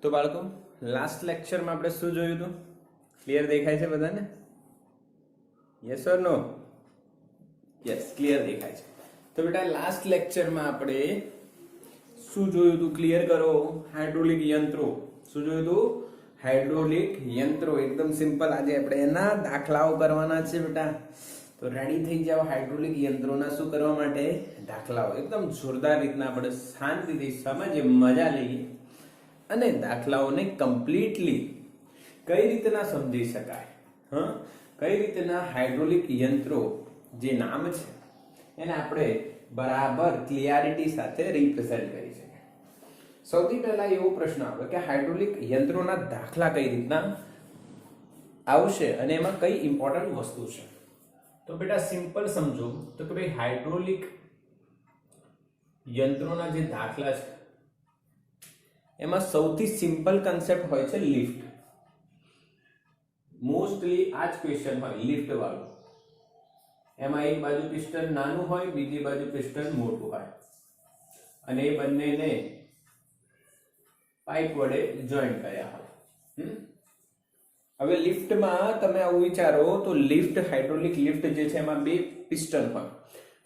તો બાળકો લાસ્ટ લેક્ચરમાં આપણે શું જોયું હતું? ક્લિયર દેખાય છે બધાને? Yes or no? Yes, clear દેખાય છે. તો બેટા લાસ્ટ લેક્ચરમાં આપણે શું જોયું હતું? ક્લિયર કરો. હાઇડ્રોલિક યંત્રો. શું જોયું હતું? હાઇડ્રોલિક યંત્રો. એકદમ સિમ્પલ. આજે આપણે એના દાખલાઓ કરવાના છે બેટા. તો રેડી થઈ જાઓ હાઇડ્રોલિક યંત્રોના શું કરવા માટે? દાખલાઓ. એકદમ જોરદાર રીતના આપણે શાંતિથી સમજીએ, મજા લઈએ અને દાખલાઓને કમ્પ્લીટલી કઈ રીતના સમજી શકાય, કઈ રીતના હાઇડ્રોલિક યંત્રો જે નામ છે એને આપણે બરાબર ક્લિયરિટી સાથે રિપ્રેઝન્ટ કરી શકીએ. સૌથી પહેલા એવો પ્રશ્ન આવે કે હાઇડ્રોલિક યંત્રોના દાખલા કઈ રીતના આવશે અને એમાં કઈ ઇમ્પોર્ટન્ટ વસ્તુ છે. તો બેટા સિમ્પલ સમજો તો કે ભાઈ હાઇડ્રોલિક યંત્રોના જે દાખલા છે એમાં સૌથી સિમ્પલ કન્સેપ્ટ હોય છે લિફ્ટ. મોસ્ટલી આ જ ક્વેશ્ચન હોય લિફ્ટ વાળું. એમાં એક બાજુ પિસ્ટન નાનું હોય, બીજી બાજુ પિસ્ટન મોટું હોય અને એ બંનેને પાઇપ વડે જોઈન્ટ કર્યા હોય. હવે લિફ્ટમાં તમે આવું વિચારો તો લિફ્ટ, હાઇડ્રોલિક લિફ્ટ જે છે એમાં બે પિસ્ટન હોય.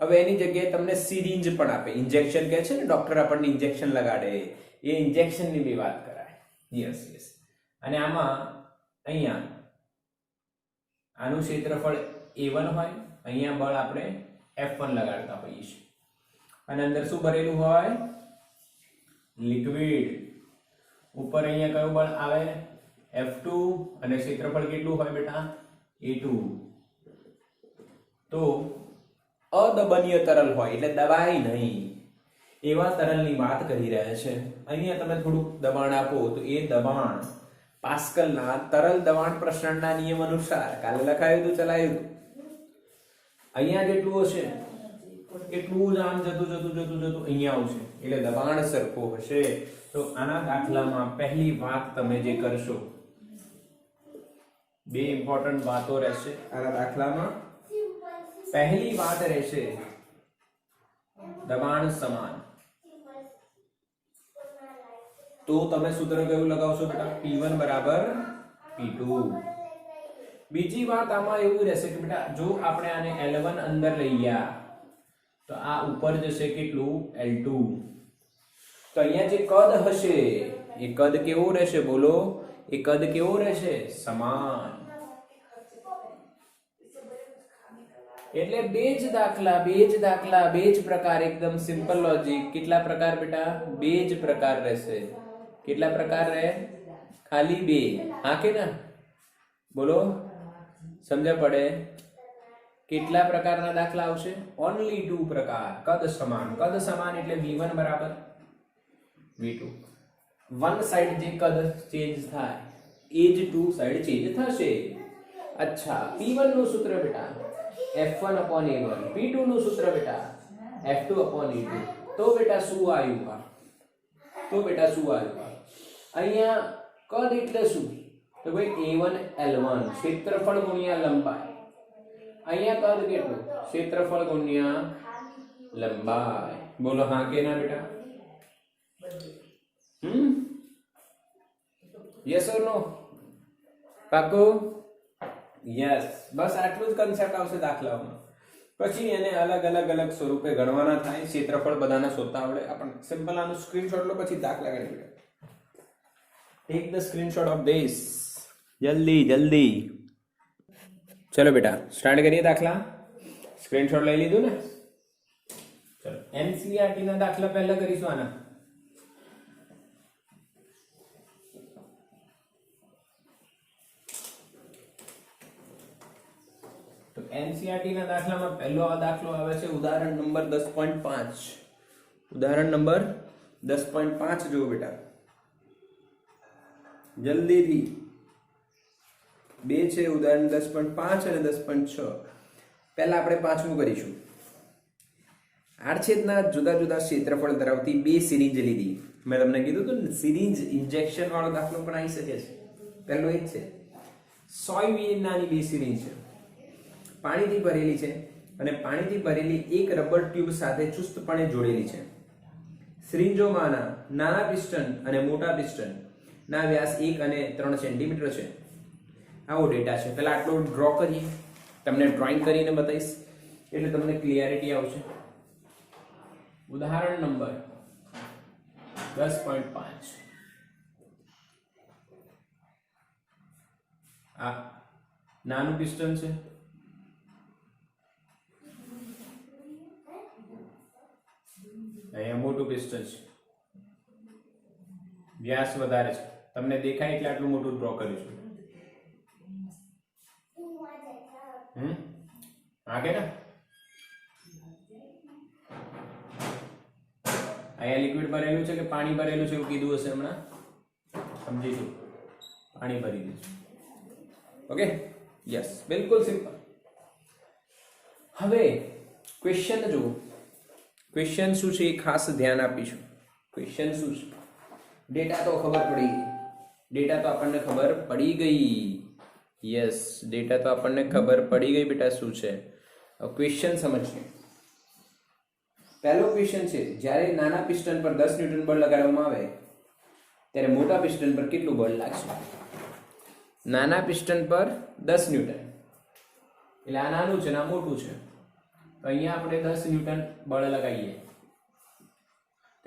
હવે એની જગ્યાએ તમને સિરિંજ પણ આપે. ઇન્જેક્શન કહે છે ને, ડોક્ટર આપણને ઇન્જેક્શન લગાડે, એ ઇન્જેક્શનની બી વાત કરાય. Yes yes. અને આમાં અહીંયા આનું ક્ષેત્રફળ A1 હોય, અહીંયા બળ આપણે F1 લગાડતા હોઈએ છીએ અને અંદર શું ભરેલું હોય? લિક્વિડ. ઉપર અહીંયા કયું બળ આવે? F2 અને ક્ષેત્રફળ કેટલું હોય બેટા? A2. તો અદબનીય તરલ હોય એટલે દબાય નહીં એવા તરલની વાત કરી રહ્યા છે. અહીંયા તમે થોડુંક દબાણ આપો તો એ દબાણ પાસ્કલના તરલ દબાણ પ્રસરણના નિયમ અનુસાર કાલે લખાયું હતું, ચલાયું હતું. અહીંયા જેટલું હશે એટલું જ આમ જતું અહીંયા આવશે એટલે દબાણ સરખું હશે. તો આના દાખલામાં પહેલી વાત તમે જે કરશો, બે ઇમ્પોર્ટન્ટ વાતો રહેશે આના દાખલામાં. પહેલી વાત રહેશે દબાણ સમાન. તો તમે સૂત્ર કયું લગાવશો બેટા? P1 બરાબર P2. બીજી વાત આમાં એવું રહેશે કે બેટા જો આપણે આને L1 અંદર લઈ ગયા તો આ ઉપર જશે કેટલું? L2. તો અહીંયા જે કદ હશે એ કદ કેવું રહેશે? બોલો, એ કદ કેવું રહેશે? સમાન. એટલે બે જ દાખલા, બે જ પ્રકાર. એકદમ સિમ્પલ લોજિક. કેટલા પ્રકાર બેટા? બે જ પ્રકાર રહેશે. કેટલા પ્રકાર રહે? ખાલી બે. હા કે ના? બોલો, સમજ્યા પડે? કેટલા પ્રકારના દાખલા આવશે? ઓનલી 2 પ્રકાર. કદ સમાન. કદ સમાન એટલે V1 બરાબર V2. વન સાઈડ જે કદ ચેન્જ થાય એ જ 2 સાઈડ ચેન્જ થશે. અચ્છા, P1 નું સૂત્ર બેટા F1 upon A1. P2 નું સૂત્ર બેટા F2 upon A2. તો બેટા શું આવ્યું? અહીંયા કદ એટલે શું? તો ભાઈ A1 L1 ક્ષેત્રફળ ગુણ્યા લંબાઈ. અહીંયા કદ કેટલું? ક્ષેત્રફળ ગુણ્યા લંબાઈ. બોલો હા કે ના બેટા? યસ ઓર નો? પાકું? યસ. બસ આટલું જ કન્સેપ્ટ આવશે દાખલામાં. પછી એને અલગ સ્વરૂપે ગણવાના થાય. ક્ષેત્રફળ બધાના શોધતા આવડે આપણને. સિમ્પલ આનું સ્ક્રીનશોટ લો, પછી દાખલા ગણી બેટા. Take the screenshot of this. જલ્દી. ચલો બેટા સ્ટાર્ટ કરીએ દાખલા. સ્ક્રીનશોટ લઈ લીધું ને? ચલો NCERT ના દાખલા પહેલા કરીશું આના. તો NCERT ના દાખલામાં પહેલો આ દાખલો આવે છે ઉદાહરણ નંબર 10.5. ઉદાહરણ નંબર 10.5 જુઓ બેટા જલ્દીથી. બે છે ઉદાહરણ 10.5 અને 10.6. પહેલા આપણે પાંચમું કરીશું. આડછેદના જુદા જુદા ક્ષેત્રફળ ધરાવતી બે સિરિંજ લીધી. મેં તમને કીધું હતું ને, સિરિંજ ઇન્જેક્શન વાળો દાખલો પણ આવી શકે છે. પહેલો એ જ છે. 100 ml નાની બે સિરિંજ છે, પાણીથી ભરેલી છે અને પાણીથી ભરેલી એક રબર ટ્યુબ સાથે ચુસ્તપણે જોડેલી છે. સિરિંજોમાંના નાના પિસ્ટન અને મોટા પિસ્ટન ના વ્યાસ 1 અને 3 સેન્ટીમીટર છે. આવો ડેટા છે. પહેલા આટલો ડ્રો કરીએ, તમને ડ્રોઈંગ કરીને બતાવીશ એટલે તમને ક્લિયરિટી આવશે. ઉદાહરણ નંબર 10.5. આ નાનું પિસ્ટન છે, અહીંયા મોટું પિસ્ટન છે, વ્યાસ વધારે છે, તમને દેખાય એટલે આટલું મોટું ડ્રો કર્યું છે. આગે ને અહીંયા લિક્વિડ ભરેલું છે કે પાણી ભરેલું છે એવું કીધું હશે હમણાં, સમજીશું. પાણી ભરી દીધું. ઓકે, યસ, બિલકુલ સિમ્પલ. હવે ક્વેશ્ચન જુઓ. ક્વેશ્ચન શું છે એ ખાસ ધ્યાન આપીશું. ક્વેશ્ચન શું છે? ડેટા તો ખબર પડી ગઈ. ડેટા તો આપણને ખબર પડી ગઈ. યસ, ડેટા તો આપણને ખબર પડી ગઈ બેટા શું છે. ક્વેશ્ચન સમજીએ. પહેલો ક્વેશ્ચન છે, જ્યારે નાના પિસ્ટન પર 10 ન્યૂટન બળ લગાડવામાં આવે ત્યારે મોટા પિસ્ટન પર કેટલું બળ લાગશે? નાના પિસ્ટન પર 10 ન્યૂટન એટલે આ નાનું છે ને આ મોટું છે, તો અહીંયા આપણે 10 ન્યૂટન બળ લગાવીએ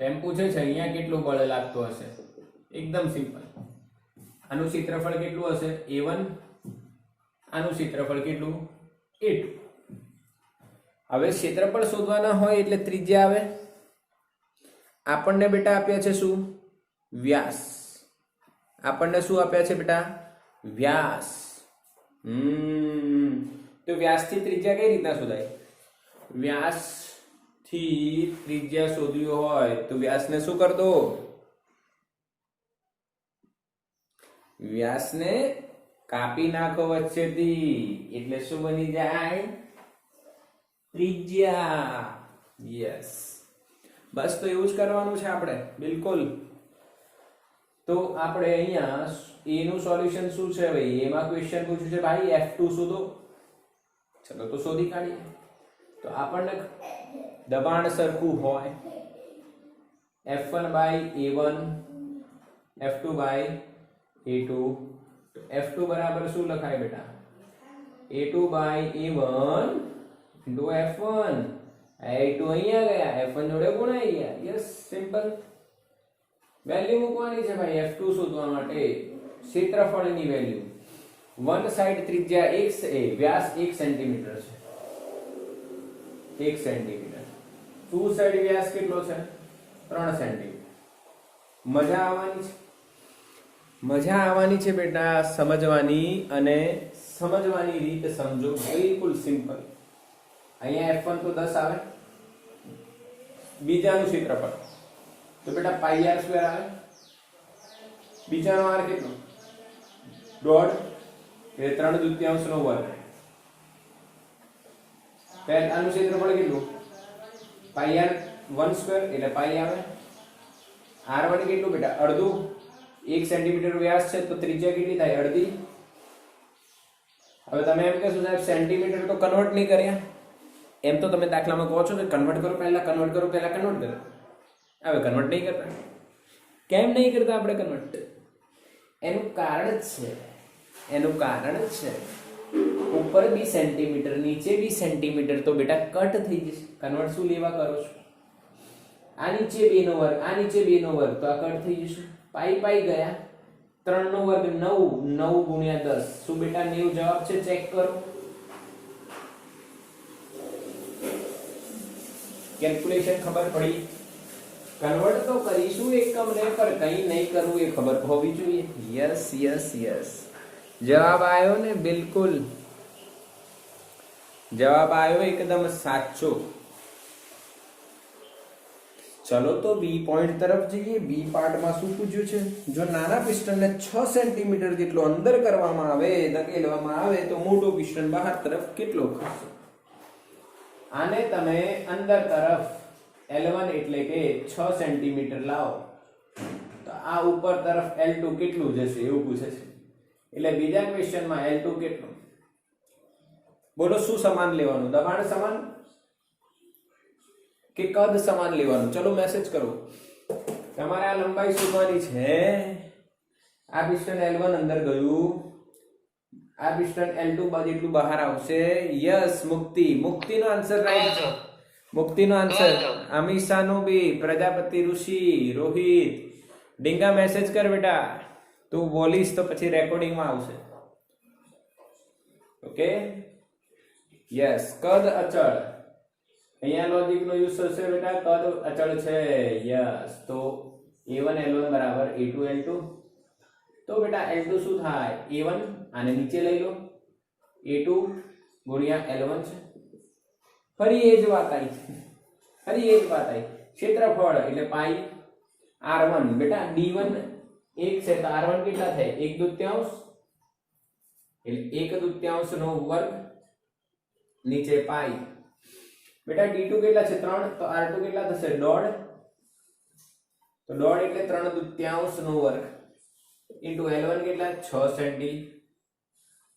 તો એમ પૂછે છે અહીંયા કેટલું બળ લાગતું હશે? એકદમ સિમ્પલ. આનું ક્ષેત્રફળ કેટલું હશે? A1. આનું ક્ષેત્રફળ કેટલું? A2. હવે ક્ષેત્રફળ શોધવાના હોય એટલે ત્રિજ્યા આવે. આપણને બેટા આપ્યા છે શું? વ્યાસ. આપણને શું આપ્યા છે બેટા? વ્યાસ. તો વ્યાસથી ત્રિજ્યા કઈ રીતના શોધાય? વ્યાસથી ત્રિજ્યા શોધવી હોય તો વ્યાસને શું કર દો? વ્યાસને કાપી નાખો વચ્ચેથી એટલે શું બની જાય? ત્રિજ્યા. યસ, બસ તો એવું જ કરવાનું છે આપણે. બિલકુલ. તો આપણે અહીંયા a નું સોલ્યુશન શું છે ભાઈ? એમાં ક્વેશ્ચન પૂછ્યું છે ભાઈ F2 શોધો. ચલો તો શોધી કાઢીએ. તો આપણને દબાણ સરખું હોય F1 by A1 F2 by A2, તો F2 બરાબર શું લખાય બેટા? A2 by A1 into F1. A2 અહીંયા ગયા, F1 જોડે ગુણાઈ ગયા. Yes, simple. વેલ્યુ મૂકવાની છે ભાઈ F2 શોધવા માટે. ક્ષેત્રફળની વેલ્યુ. વન સાઈડ ત્રિજ્યા 1 છે, વ્યાસ 1 સેન્ટીમીટર છે. 1 સેન્ટીમીટર. ટુ સાઈડ વ્યાસ કેટલો છે? 3 સેન્ટીમીટર. મજા આવવાની છે. મજા આવવાની છે બેટા સમજવાની, અને સમજવાની રીત સમજો. બિલકુલ સિમ્પલ. અહીંયા F1 તો 10 આવે. બીજાનું ક્ષેત્રફળ તો બેટા પાઈ r સ્ક્વેર આવે. બીજાનો r કેટલો? 1.5 એટલે 3/2 નો વર્ગ. પહેલાનું ક્ષેત્રફળ કેટલું? પાઈ r 1 સ્ક્વેર એટલે પાઈ આવે. r1 કેટલું બેટા? અડધું. 1 સેન્ટીમીટર વ્યાસ છે તો ત્રિજ્યા કેટલી થાય? અડધી. હવે તમે એમ કહેશો સાહેબ સેન્ટીમીટર તો કન્વર્ટ નહીં કર્યા. એમ તો તમે દાખલામાં કહો છો કે કન્વર્ટ કરો પહેલા, કન્વર્ટ કરો પહેલા, કન્વર્ટ કરો. હવે કન્વર્ટ નહીં કરતા. કેમ નહીં કરતા આપણે કન્વર્ટ? એનું કારણ છે. એનું કારણ છે ઉપર 20 સેન્ટીમીટર, નીચે 20 સેન્ટીમીટર તો બેટા કટ થઈ જશે. કન્વર્ટ શું લેવા કરો છો? આ નીચે 2 નો વર્ગ, આ નીચે 2 નો વર્ગ, તો આ કટ થઈ જશે. પાઈ પાઈ ગયા. 3 નો વર્ગ 9, 9 ગુણ્યા 10. શું બેટા 90 જવાબ છે? ચેક કરો. કેલ્ક્યુલેશન ખબર પડી? કન્વર્ટ તો કરીશું એકમને, પર કઈ નહીં કરવું એ ખબર હોવી જોઈએ. યસ યસ યસ, જવાબ આવ્યો ને? બિલકુલ જવાબ આવ્યો એકદમ સાચો. ચલો તો બી પોઈન્ટ તરફ જઈએ. બી પાર્ટમાં શું પૂછ્યું છે? જો નાના પિસ્ટનને 6 સેન્ટીમીટર જેટલો અંદર કરવામાં આવે, ધકેલવામાં આવે તો મોટો પિસ્ટન બહાર તરફ કેટલો ખસશે? આને તમે અંદર તરફ L1 એટલે કે 6 સેન્ટીમીટર લાવો તો આ ઉપર તરફ L2 કેટલું જશે એવું પૂછે છે. એટલે બીજા ક્વેશ્ચનમાં L2 કેટલું? બોલો શું સમાન લેવાનું? દબાણ સમાન કે કદ સમાન લેવાનું? ચલો મેસેજ કરો. તમારે આ લંબાઈ શોધવાની છે. આ પિસ્ટન L1 અંદર ગયું, આ પિસ્ટન L2 બાજુ એટલું બહાર આવશે. યસ, મુક્તિ. મુક્તિનો આન્સર રાઈટ છે. મુક્તિનો આન્સર. અમીષાનો બી, પ્રજાપતિ, ઋષિ, રોહિત, ડીંગા મેસેજ કર બેટા. તું બોલીશ તો પછી રેકોર્ડિંગમાં આવશે. Okay, yes. કદ અચળ, અહીંયા લોજિક નો યુઝ થશે બેટા. કદ અચળ છે. યસ, તો a1 l1 બરાબર a2 l2. તો બેટા l2 શું થાય? a1, આને નીચે લઈ લો, a2 ગુણ્યા l1 છે. ફરી એ જ વાત આવી, ક્ષેત્રફળ એટલે પાઈ r1. બેટા d1 1 છે તો r1 કેટલા થાય? 1/2 એટલે 1/2 નો વર્ગ નીચે પાઈ. બેટા d2 કેટલા છે? 3, તો r2 કેટલા થશે? 1/2. તો 1/2 એટલે 3/2 નો વર્ગ ઇન્ટુ l1 કેટલા? 6 સેમી.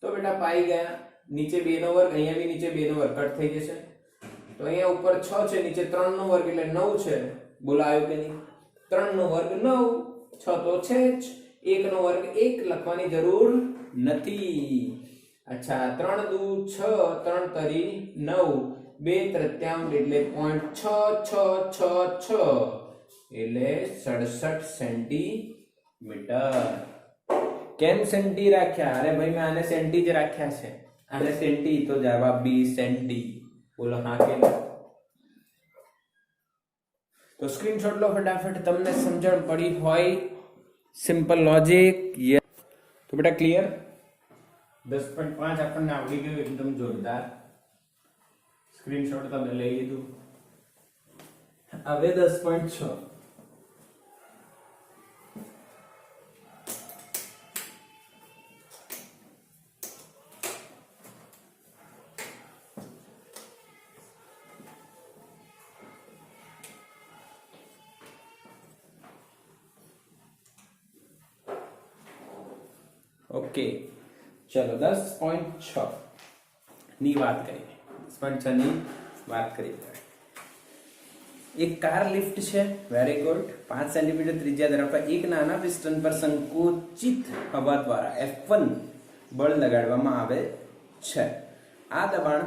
તો બેટા પાઈ ગયા. નીચે 2 નો વર્ગ, અહીંયા બી નીચે 2 નો વર્ગ કટ થઈ જશે. તો અહીંયા ઉપર 6 છે, નીચે 3 નો વર્ગ એટલે 9 છે. બોલાયો કે નહીં? 3 નો વર્ગ 9, 6 તો છે જ. 1 નો વર્ગ 1 લખવાની જરૂર નથી. અચ્છા, 3 દુ 6, 3 તરી 9, 2/3 એટલે 0.6666 એટલે 67 સેન્ટીમીટર. કેમ સેન્ટી રાખ્યા? અરે ભાઈ મેં આને સેન્ટી જ રાખ્યા છે. આને સેન્ટી, તો જવાબ બી સેન્ટી. બોલો હા કે ના? તો સ્ક્રીનશોટ લો ફટાફટ, તમને સમજણ પડી હોય. Simple logic. તો બેટા ક્લિયર? 10.5 આપણને આવડી ગયું એકદમ જોરદાર. સ્ક્રીનશોટ તમે લઈ લીધું. હવે 10.6. ઓકે, ચલો 10.6 ની વાત કરીએ. 10.6 ની વાત કરીએ. એક કાર લિફ્ટ છે. Very good. 5 સેન્ટીમીટર ત્રિજ્યા ધરાવતા એક નાના પિસ્ટન પર સંકોચિત હવા દ્વારા F1 બળ લગાડવામાં આવે છે. આ દબાણ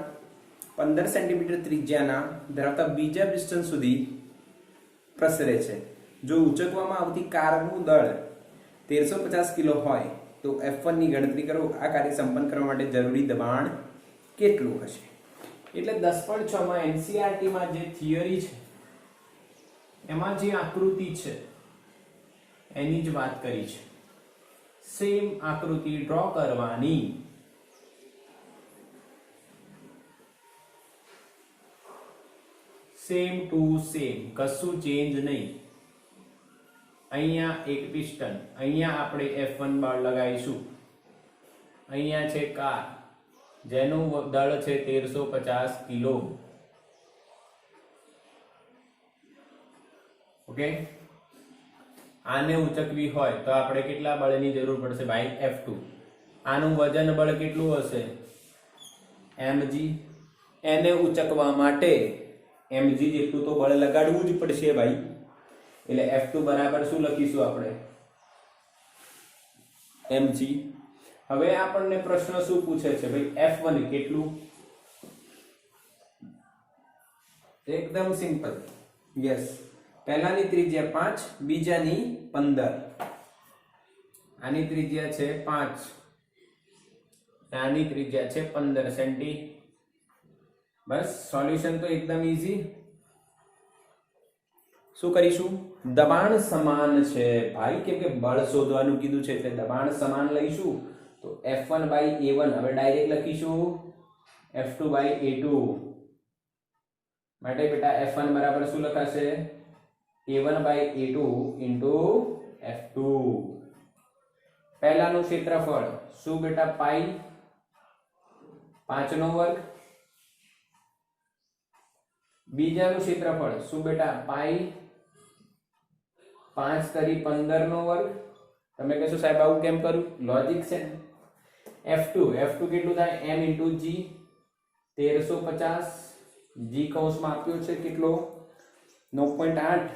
15 સેન્ટીમીટર ત્રિજ્યાના ધરાવતા બીજા પિસ્ટન સુધી પ્રસરે છે. જો ઉંચકવામાં આવતી કારનું દળ 1350 કિલો હોય તો F1 ની ગણતરી કરો. આ કાર્ય સંપન્ન કરવા માટે જરૂરી દબાણ કેટલું હશે? એટલે 10.6 માં NCERT માં જે થિયરી છે એમાં જે આકૃતિ છે એની જ વાત કરી છે. સેમ આકૃતિ ડ્રો કરવાની. સેમ ટુ સેમ, કશું ચેન્જ નહીં. અહીંયા એક પિસ્ટન, અહીંયા આપણે F1 બળ લગાવીશું. અહીંયા છે કાર જેનું દળ છે 1350 કિલો. ઓકે, આને ઉચકવી હોય તો આપણે કેટલા બળની જરૂર પડશે ભાઈ? F2. આનું વજન બળ કેટલું હશે? mg. એને ઉચકવા માટે mg જેટલું તો બળ લગાડવું જ પડશે ભાઈ. એટલે F2 બરાબર શું લખીશું આપણે? mg. હવે આપણને પ્રશ્ન શું પૂછે છે ભાઈ? F1 કેટલું? એકદમ સિમ્પલ. યસ, પહેલાની ત્રિજ્યા 5, બીજાની 15. આની ત્રિજ્યા છે 5, આની ત્રિજ્યા છે 15 સેન્ટી. બસ, સોલ્યુશન તો એકદમ ઈઝી. શું કરીશું? દબાણ સમાન છે ભાઈ, કેમ કે બળ શોધવાનું કીધું છે એટલે દબાણ સમાન લઈશું. તો F1 by A1 હવે ડાયરેક્ટ લખીશું F2 by A2. માટે બેટા F1 બરાબર શું લખાશે? A1 by A2 into F2. પહેલાનું ક્ષેત્રફળ શું બેટા? પાઈ 5 નો વર્ગ. બીજાનું ક્ષેત્રફળ શું બેટા? પાઈ 5 તરી 15 નો વર્ગ. તમે કહેશો સાહેબ આવું કેમ કરું? લોજિક છે. F2 કેટલું થાય? m into g. 1350 g કૌંસમાં આપ્યો છે કેટલો? 9.8.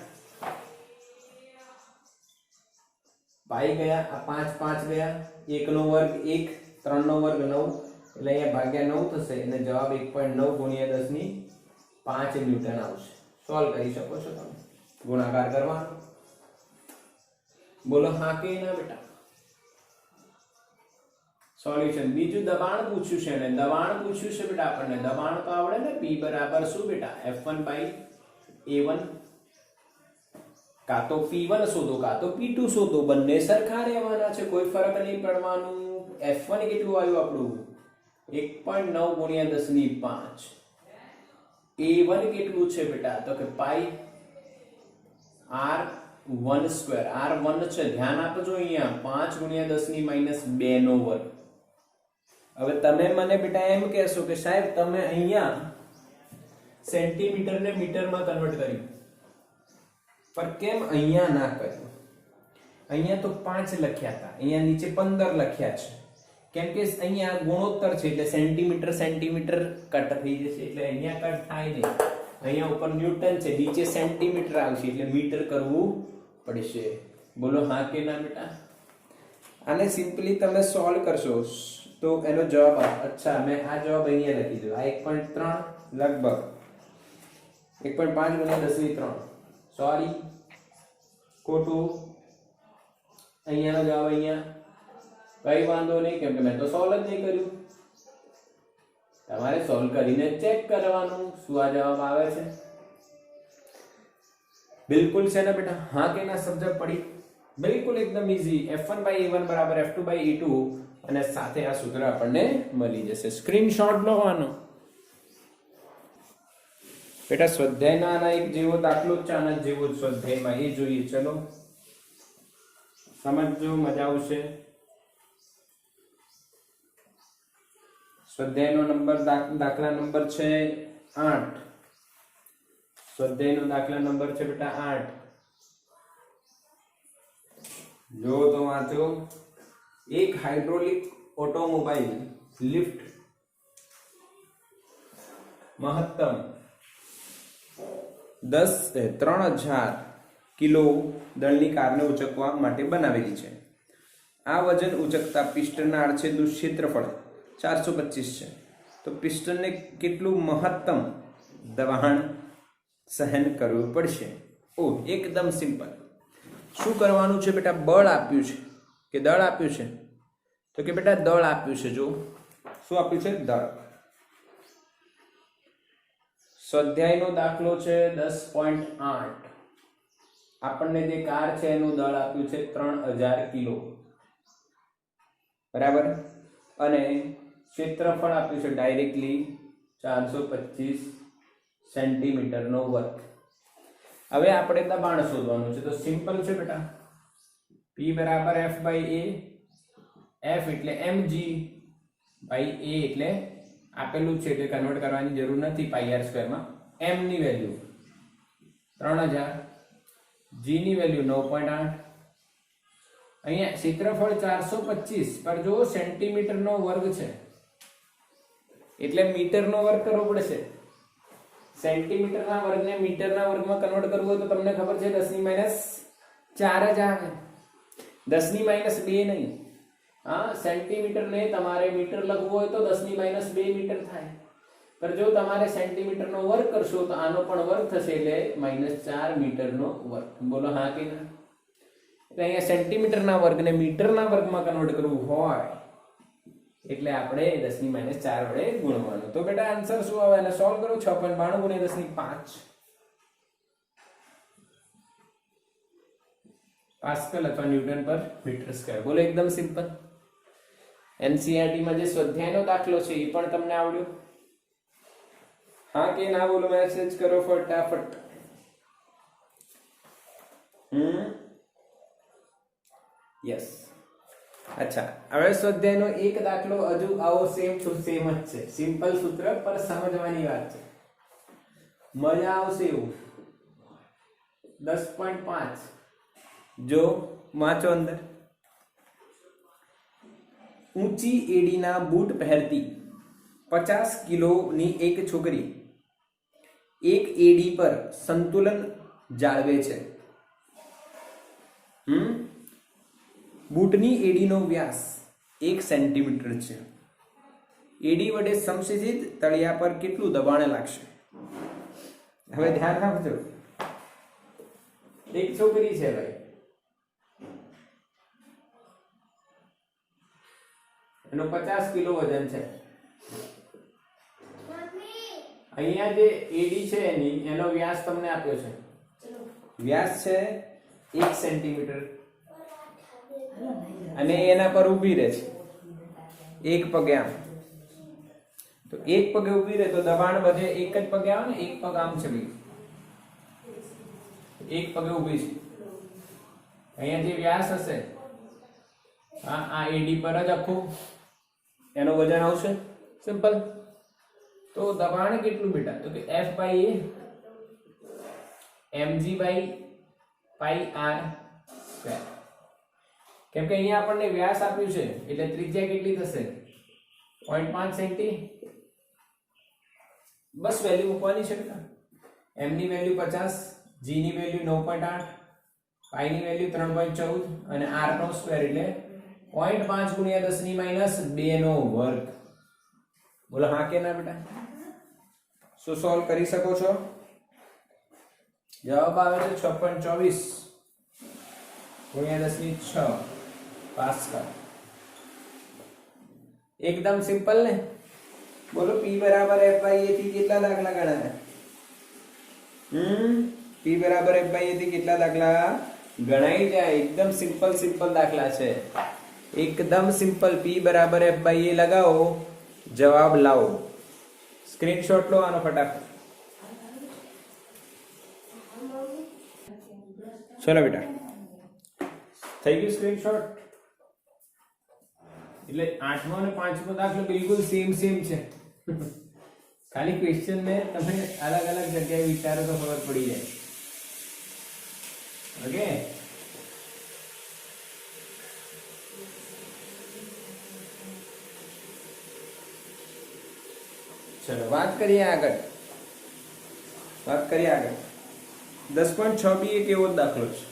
પાઈ ગયા, આ 5 5 ગયા, 1 નો વર્ગ 1, 3 નો વર્ગ 9, એટલે અહીંયા ભાગ્યા 9 થશે અને જવાબ 1.9 ગુણ્યા 10 ની 5 ન્યૂટન આવશે. સોલ્વ કરી શકો છો તમે. ગુણાકાર કરવાનો. બોલો હા કે ના બેટા? સોલ્યુશન. બીજું દબાણ પૂછ્યું છે, અને દબાણ પૂછ્યું છે બેટા આપણને. દબાણ તો આવડે ને, P બરાબર શું બેટા? F1/A1, કા તો P1 શોધો કા તો P2 શોધો, બંને સરખા રહેવાના છે, કોઈ ફરક નહીં પડવાનું. F1 કેટલું આવ્યું આપણું? 1.9 ગુણ્યા 10 ની 5. A1 કેટલું છે બેટા? તો કે પાઈ R1 સ્ક્વેર. R1 છે, ધ્યાન આપજો અહીંયા. 5 ગુણ્યા 10 ની -2 નો વર્ગ. હવે તમે મને બેટા એમ કહેશો કે સાહેબ તમે અહીંયા સેન્ટીમીટર ને મીટરમાં કન્વર્ટ કર્યું, પણ કેમ અહીંયા ના કર્યું? અહીંયા તો 5 લખ્યા હતા, અહીંયા નીચે 15 લખ્યા છે. કેમ કે અહીંયા ગુણોત્તર છે એટલે સેન્ટીમીટર સેન્ટીમીટર કટ થઈ જશે, એટલે અહીંયા કટ થાય નહીં. અહીંયા ઉપર ન્યૂટન છે, નીચે સેન્ટીમીટર આવશે, એટલે મીટર કરવું પડશે. બોલો હા કે ના બેટા? આને સિમ્પલી તમે સોલ્વ કરશો તો એનો જવાબ અચ્છા મેં આ જવાબ અહીંયા લખી દો. આ 1.3 લગભગ 1.5 ગુણ્યા 10 ની 3. સોરી ખોટું. અહીંયાનો જવાબ અહીંયા કઈ વાંધો નહીં, કેમ કે મેં તો સોલ્વ જ નહીં કર્યું. તમારે સોલ્વ કરીને ચેક કરવાનું શું આ જવાબ આવે છે. બિલકુલ છે ને બેટા? હા કે ના સમજ પડી? બિલકુલ એકદમ ઈઝી. F1/A1 બરાબર F2/A2 અને સાથે આ સૂત્ર આપણને મળી જશે. સ્ક્રીનશોટ લો આનો બેટા. સ્વાધ્યાયના આના એક જેવો દાખલો જ છે, આના જેવો જ સ્વાધ્યાયમાં, એ જોઈએ. ચલો સમજો, મજા આવશે. સ્વાધ્યાયનો નંબર દાખલા નંબર છે 8. સ્વાધ્યાયનો દાખલા નંબર છે બેટા 8. જો તો વાંચો. એક હાઇડ્રોલિક ઓટોમોબાઈલ લિફ્ટ મહત્તમ 3000 કિલો દળની કારને ઉચકવા માટે બનાવેલી છે. આ વજન ઉચકતા પિસ્ટનના આડછેદનું ક્ષેત્રફળ 425 છે. તો પિસ્ટનને કેટલું મહત્તમ દબાણ સહન કરવું પડશે? ઓ એકદમ સિમ્પલ. શું કરવાનું છે બેટા? બળ આપ્યું છે કે દળ આપ્યું છે? તો કે બેટા દળ આપ્યું છે. જો શું આપ્યું છે? દળ. સ્વાધ્યાયનો દાખલો છે 10.8. આપણને જે કાર છે એનું દળ આપ્યું છે 3000 કિલો, બરાબર, અને ક્ષેત્રફળ આપ્યું છે ડાયરેક્ટલી 425 સેન્ટીમીટર નો વર્ગ. હવે આપણે દબાણ શોધવાનું છે. તો સિમ્પલ છે બેટા. P બરાબર F/A. F એટલે mg/a એટલે આપેલું છે એટલે કન્વર્ટ કરવાની જરૂર નથી πr² માં. m ની વેલ્યુ 3000, g ની વેલ્યુ 9.8. અહીંયા ક્ષેત્રફળ 425 પર જો સેન્ટીમીટર નો વર્ગ છે એટલે મીટર નો વર્ગ કરવો પડશે. સેન્ટીમીટર ના વર્ગને મીટર ના વર્ગમાં કન્વર્ટ કરવું હોય તો તમને ખબર છે 10 ની -4 જ આવે, 10 ની -2 નહીં. હા, સેન્ટીમીટર ને તમારે મીટર લખવું હોય તો 10 ની -2 મીટર થાય. પર જો તમારે સેન્ટીમીટર નો વર્ગ કરશો તો આનો પણ વર્ગ થશે એટલે -4 મીટર નો વર્ગ. બોલો હા કે ના? એટલે અહીંયા સેન્ટીમીટર ના વર્ગને મીટર ના વર્ગમાં કન્વર્ટ કરવું હોય એટલે આપણે 10 ની -4 વડે ગુણવાનું. તો બેટા આન્સર શું આવે? અને સોલ્વ કરો. 6.92 ગુણ્યા 10 ની 5 પાસ્કલ અથવા ન્યૂટન પર મીટર સ્ક્વેર. બોલો એકદમ સિમ્પલ. NCERT માં જે સ્વાધ્યાયનો દાખલો છે એ પણ તમને આવડ્યો? હા કે ના? બોલો મેસેજ કરો ફટાફટ. યસ. અચ્છા, હવે સ્વાધ્યાયનો એક દાખલો હજુ આવો સેમ ટુ સેમ જ છે. સિમ્પલ સૂત્ર પર સમજવાની વાત છે, મજા આવશે એવું. 10.5 જો વાંચો અંદર. ઊંચી એડીના બૂટ પહેરતી 50 કિલોની એક છોકરી એક એડી પર સંતુલન જાળવે છે. બૂટની એડીનો વ્યાસ 1 સેન્ટીમીટર છે. એડી વડે સમશેષિત તળિયા પર કેટલું દબાણ લાગશે? હવે ધ્યાન રાખજો, એક છોકરી છે ભાઈ, એનો 50 કિલો વજન છે. અહીંયા જે એડી છે એનો વ્યાસ તમને આપ્યો છે, વ્યાસ છે 1 સેન્ટીમીટર અને એના પર ઊભી રહે છે એક પગે આમ. તો એક પગે ઊભી રહે તો દબાણ બધે એક જ પગે આવે ને, એક પગ આમ છે ભાઈ, એક પગે ઊભી છે. અહીંયા જે વ્યાસ હશે આ એડી પર જ આખું એનો વજન આવશે. સિમ્પલ. તો દબાણ કેટલું બેટા? તો કે F by A mg by pi r square. કેમ કે અહીંયા આપણને વ્યાસ આપ્યું છે એટલે ત્રિજ્યા કેટલી થશે? 0.5 સેન્ટી. બસ વેલ્યુ મૂકવાની છે બેટા. m ની વેલ્યુ 50, g ની વેલ્યુ 9.8, પાઈ ની વેલ્યુ 3.14 અને r નો સ્ક્વેર એટલે 0.5 ગુણ્યા 10 ની માઈનસ 2 નો વર્ગ. બોલો હા કે ના બેટા? શું સોલ્વ કરી શકો છો? જવાબ આવે છે 6.24 ગુણ્યા 10 ની 6 પાસ્કલ. એકદમ સિમ્પલ ને? બોલો P બરાબર F બાય A થી કેટલા દાખલા ગણાય? P બરાબર F બાય A થી કેટલા દાખલા ગણાઈ જાય? એકદમ સિમ્પલ સિમ્પલ દાખલા છે, એકદમ સિમ્પલ. P બરાબર F બાય A લગાવો, જવાબ લાવો. સ્ક્રીનશોટ લો આનો ફટાફટ. ચલો બેટા, થઈ ગયું સ્ક્રીનશોટ? એટલે 8મો અને 5મો દાખલો બિલકુલ સેમ છે. ખાલી ક્વેશ્ચન ને તમે અલગ અલગ જગ્યાએ વિચારો તો ખબર પડી જાય. ઓકે, ચલો વાત કરીએ આગળ. 10.6b એક એવો દાખલો છે.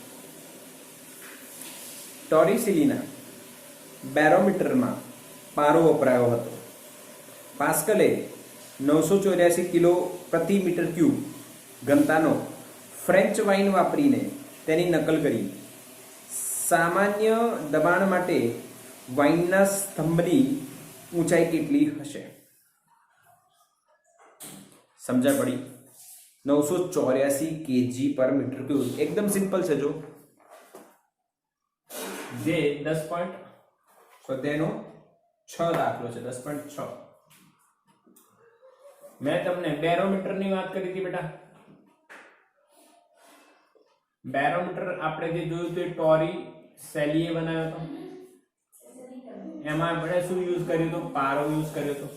ટોરિસિલીના બેરોમીટરમાં પારો વપરાયો હતો. પાસ્કલે 984 કિલો પ્રતિ મીટર ક્યુબ ઘનતાનો ફ્રેન્ચ વાઇન વાપરીને તેની નકલ કરી. સામાન્ય દબાણ માટે વાઇનના સ્તંભની ઊંચાઈ કેટલી હશે? સમજણ પડી? 984 kg પર મીટર ક્યુબ. એકદમ સિમ્પલ છે. જો જે 10.6 દાખલો છે. 10.6 મેં તમને બેરોમીટર ની વાત કરી હતી બેટા. બેરોમીટર આપણે જે જોયું હતું ટોરી સેલીએ બનાવ્યો હતો. એમાં આપણે શું યુઝ કર્યું હતું? પારો યુઝ કર્યો હતો.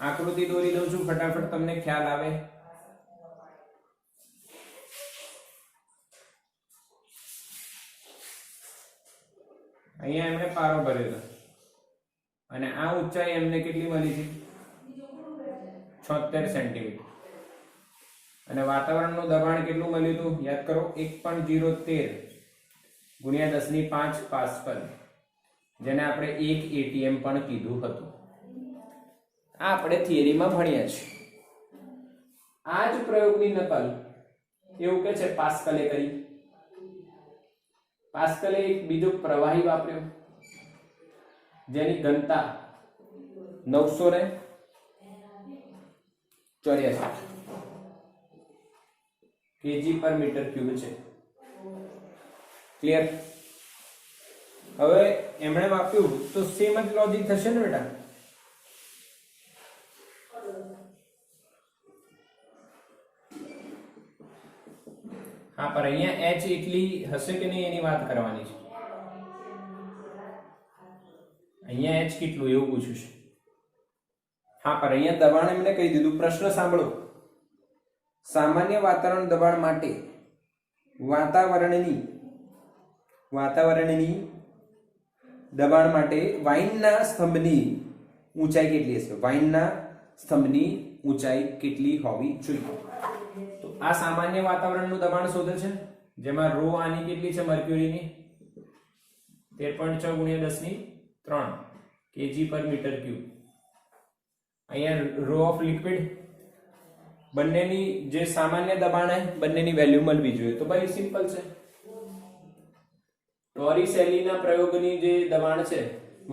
આકૃતિ દોરી દઉં છું ફટાફટ, તમને ખ્યાલ આવે. અહીંયા એમણે પારો ભર્યો હતો અને આ ઊંચાઈ એમને કેટલી મળી છે? 76 સેન્ટીમીટર. અને વાતાવરણનું દબાણ કેટલું મળ્યું હતું? યાદ કરો, 1.013 ગુણ્યા 10 ની 5 પાસ્કલ, જેને આપણે 1 ATM પણ કીધું હતું. આ આપણે થિયરીમાં ભણ્યા છે. આ જ પ્રયોગની નકલ એવું કે છે પાસ્કલે કરી. પાસ્કલે એક બીજો પ્રવાહી વાપર્યો જેની ઘનતા 984 kg પર મીટર ક્યુબ છે. ક્લિયર? હવે એમણે વાપર્યું તો સેમ જ લોજિક થશે ને બેટા? હા, પર અહીંયા h એટલી હશે કે નહીં એની વાત કરવાની છે. અહીંયા h કેટલું એવું પૂછ્યું છે. હા, પર અહીંયા દબાણ એમને કહી દીધું. પ્રશ્ન સાંભળો. સામાન્ય વાતાવરણ દબાણ માટે વાતાવરણની દબાણ માટે વાઇનના સ્તંભની ઊંચાઈ કેટલી હશે? વાઇનના સ્તંભની ઊંચાઈ કેટલી હોવી જોઈએ? તો આ સામાન્ય વાતાવરણનું દબાણ શોધે છે, જેમાં રો આની કેટલી છે? મર્ક્યુરીની 13.6 ગુણ્યા 10⁻³ kg પર મીટર ક્યુબ. અહીંયા રો ઓફ લિક્વિડ બંનેની જે સામાન્ય દબાણ છે બંનેની વેલ્યુ મળવી જોઈએ. તો ભાઈ સિમ્પલ છે. ટોરિસેલીના પ્રયોગની જે દબાણ છે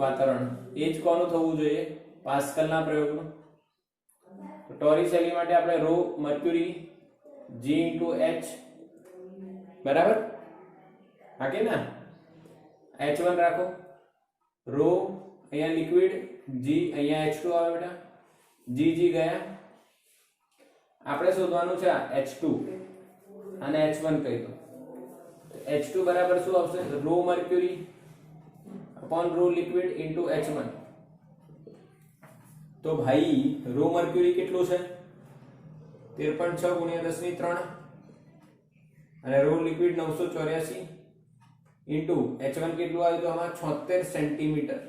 વાતાવરણ એ જ કોનું થવું જોઈએ? પાસ્કલના પ્રયોગનું. તો ટોરિસેલી માટે આપણે રો મર્ક્યુરી G × H બરાબર હા કે ના H1 રાખો, રો અહીંયા લિક્વિડ, G અહીંયા H2 આવે બેટા, G ગયા. આપણે શોધવાનું છે આ H2 અને H1 કહી દો. H2 બરાબર શું આવશે? Rho mercury upon rho liquid into H1. તો ભાઈ રો મર્ક્યુરી કેટલું છે? 13.6 ગુણ્યા 10⁻³ અને રો લિક્વિડ 984 ઇન્ટુ H1 કેટલું આવ્યું? તો આમાં 76 સેન્ટીમીટર.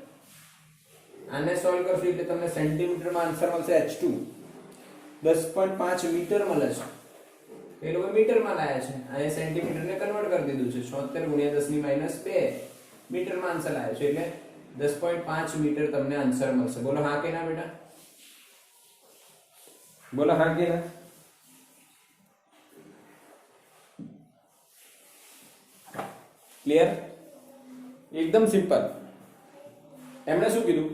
આને સોલ્વ કરશો એટલે તમને સેન્ટીમીટરમાં આન્સર મળશે H2 10.5 મીટર મળે છે. એ લોકો મીટરમાં લાયા છે, અહીંયા સેન્ટીમીટરને કન્વર્ટ કરી દીધું છે. 76 ગુણ્યા 10⁻², મીટરમાં આન્સર આવ્યો છે એટલે 10.5 મીટર તમને આન્સર મળશે. બોલો હા કે ના બેટા? બોલો હા કે ના? ક્લિયર? એકદમ સિમ્પલ. એમણે શું કીધું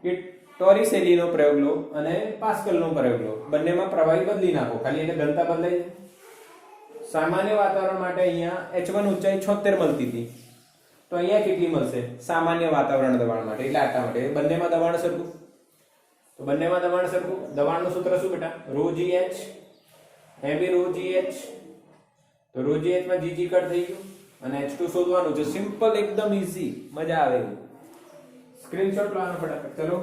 કે ટોરિસેલીનો પ્રયોગ લો અને પાસ્કલનો પ્રયોગ લો, બંનેમાં પ્રવાહી બદલી નાખો, ખાલી એને ઘનતા બદલાઈ જાય. સામાન્ય વાતાવરણ માટે અહીંયા H1 ઊંચાઈ 76 મળતી હતી, તો અહીંયા કેટલી મળશે સામાન્ય વાતાવરણ દબાણ માટે? એટલે આટલા માટે બંનેમાં દબાણ સરખું. તો બંનેમાં દબાણ સરખું. દબાણનું સૂત્ર શું બેટા? ρgh. એ બી ρgh. તો ρgh માં gg કટ થઈ ગયું અને H2 શોધવાનું છે. સિમ્પલ, એકદમ ઈઝી, મજા આવે એવું. સ્ક્રીનશોટ લાવવાનો ફટાફટ. ચલો